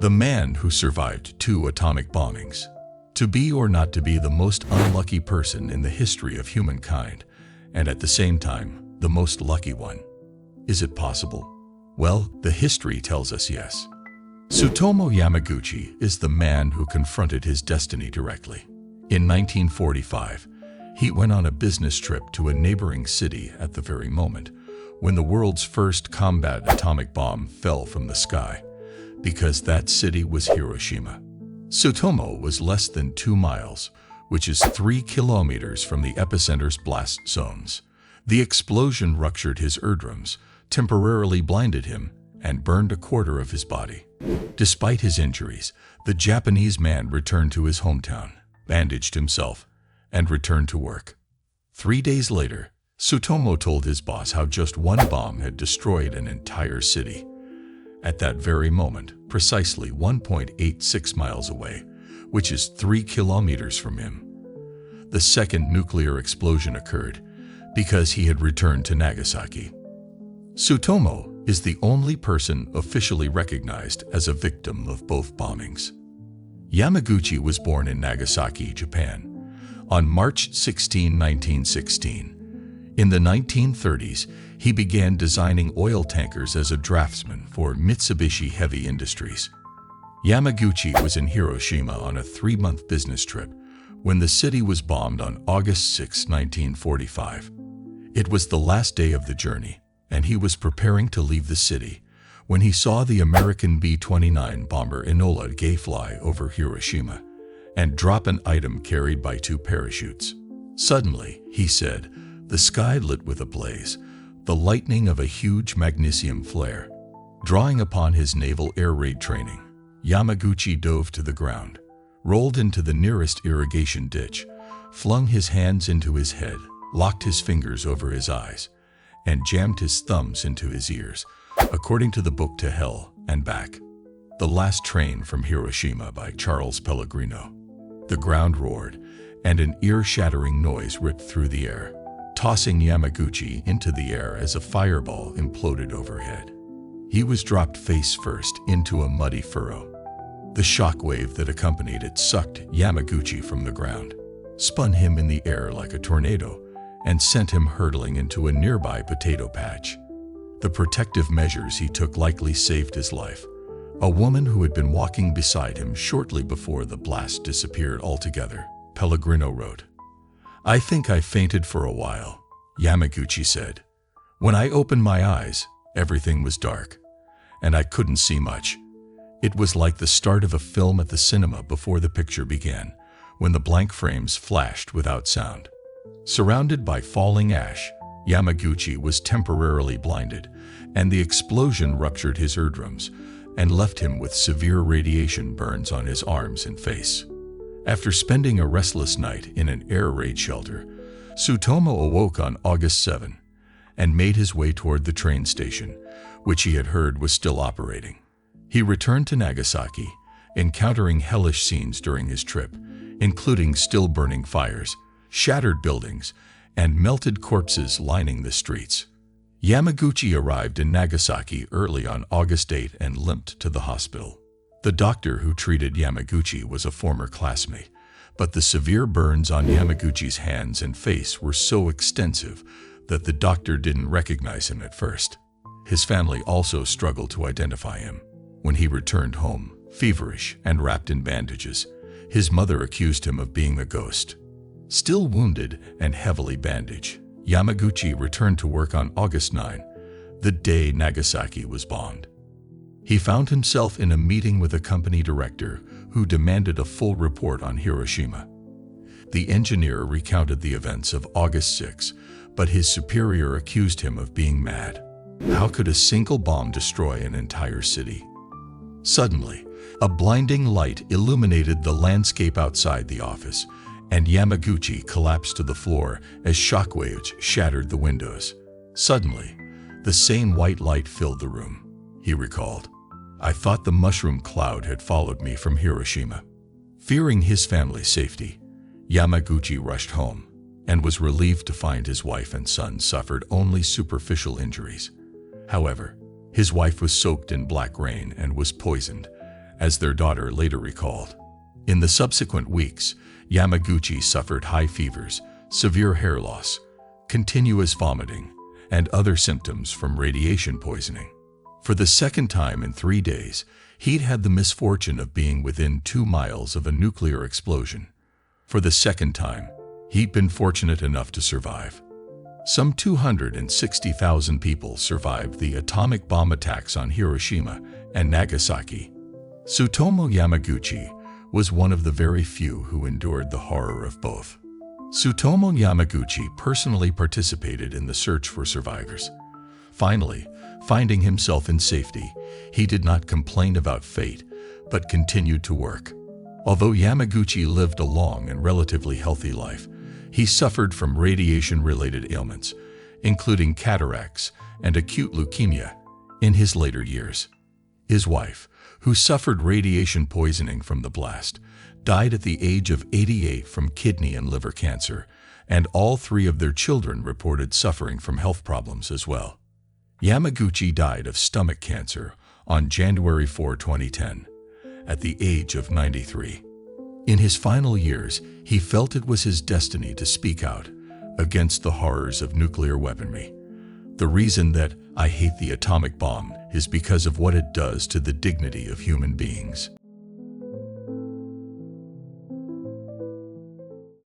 The man who survived 2 atomic bombings. To be or not to be the most unlucky person in the history of humankind, and at the same time, the most lucky one. Is it possible? Well, the history tells us yes. Tsutomu Yamaguchi is the man who confronted his destiny directly. In 1945, he went on a business trip to a neighboring city at the very moment when the world's first combat atomic bomb fell from the sky, because that city was Hiroshima. Tsutomu was less than 2 miles, which is 3 kilometers from the epicenter's blast zones. The explosion ruptured his eardrums, temporarily blinded him, and burned a quarter of his body. Despite his injuries, the Japanese man returned to his hometown, bandaged himself, and returned to work. 3 days later, Tsutomu told his boss how just one bomb had destroyed an entire city. At that very moment, precisely 1.86 miles away, which is 3 kilometers from him, the second nuclear explosion occurred because he had returned to Nagasaki. Tsutomu is the only person officially recognized as a victim of both bombings. Yamaguchi was born in Nagasaki, Japan, on March 16, 1916. In the 1930s, he began designing oil tankers as a draftsman for Mitsubishi Heavy Industries. Yamaguchi was in Hiroshima on a 3-month business trip when the city was bombed on August 6, 1945. It was the last day of the journey, and he was preparing to leave the city when he saw the American B-29 bomber Enola Gay fly over Hiroshima and drop an item carried by 2 parachutes. Suddenly, he said, the sky lit with a blaze, the lightning of a huge magnesium flare. Drawing upon his naval air raid training, Yamaguchi dove to the ground, rolled into the nearest irrigation ditch, flung his hands into his head, locked his fingers over his eyes, and jammed his thumbs into his ears, according to the book To Hell and Back, The Last Train from Hiroshima by Charles Pellegrino. The ground roared, and an ear-shattering noise ripped through the air, tossing Yamaguchi into the air as a fireball imploded overhead. He was dropped face first into a muddy furrow. The shockwave that accompanied it sucked Yamaguchi from the ground, spun him in the air like a tornado, and sent him hurtling into a nearby potato patch. The protective measures he took likely saved his life. A woman who had been walking beside him shortly before the blast disappeared altogether, Pellegrino wrote. I think I fainted for a while, Yamaguchi said. When I opened my eyes, everything was dark, and I couldn't see much. It was like the start of a film at the cinema before the picture began, when the blank frames flashed without sound. Surrounded by falling ash, Yamaguchi was temporarily blinded, and the explosion ruptured his eardrums and left him with severe radiation burns on his arms and face. After spending a restless night in an air raid shelter, Tsutomu awoke on August 7 and made his way toward the train station, which he had heard was still operating. He returned to Nagasaki, encountering hellish scenes during his trip, including still burning fires, shattered buildings, and melted corpses lining the streets. Yamaguchi arrived in Nagasaki early on August 8 and limped to the hospital. The doctor who treated Yamaguchi was a former classmate, but the severe burns on Yamaguchi's hands and face were so extensive that the doctor didn't recognize him at first. His family also struggled to identify him. When he returned home, feverish and wrapped in bandages, his mother accused him of being a ghost. Still wounded and heavily bandaged, Yamaguchi returned to work on August 9, the day Nagasaki was bombed. He found himself in a meeting with a company director who demanded a full report on Hiroshima. The engineer recounted the events of August 6, but his superior accused him of being mad. How could a single bomb destroy an entire city? Suddenly, a blinding light illuminated the landscape outside the office, and Yamaguchi collapsed to the floor as shockwaves shattered the windows. Suddenly, the same white light filled the room, he recalled. I thought the mushroom cloud had followed me from Hiroshima. Fearing his family's safety, Yamaguchi rushed home and was relieved to find his wife and son suffered only superficial injuries. However, his wife was soaked in black rain and was poisoned, as their daughter later recalled. In the subsequent weeks, Yamaguchi suffered high fevers, severe hair loss, continuous vomiting, and other symptoms from radiation poisoning. For the second time in 3 days, he'd had the misfortune of being within 2 miles of a nuclear explosion. For the second time, he'd been fortunate enough to survive. Some 260,000 people survived the atomic bomb attacks on Hiroshima and Nagasaki. Tsutomu Yamaguchi was one of the very few who endured the horror of both. Tsutomu Yamaguchi personally participated in the search for survivors. Finally, finding himself in safety, he did not complain about fate, but continued to work. Although Yamaguchi lived a long and relatively healthy life, he suffered from radiation-related ailments, including cataracts and acute leukemia, in his later years. His wife, who suffered radiation poisoning from the blast, died at the age of 88 from kidney and liver cancer, and all 3 of their children reported suffering from health problems as well. Yamaguchi died of stomach cancer on January 4, 2010, at the age of 93. In his final years, he felt it was his destiny to speak out against the horrors of nuclear weaponry. The reason that I hate the atomic bomb is because of what it does to the dignity of human beings.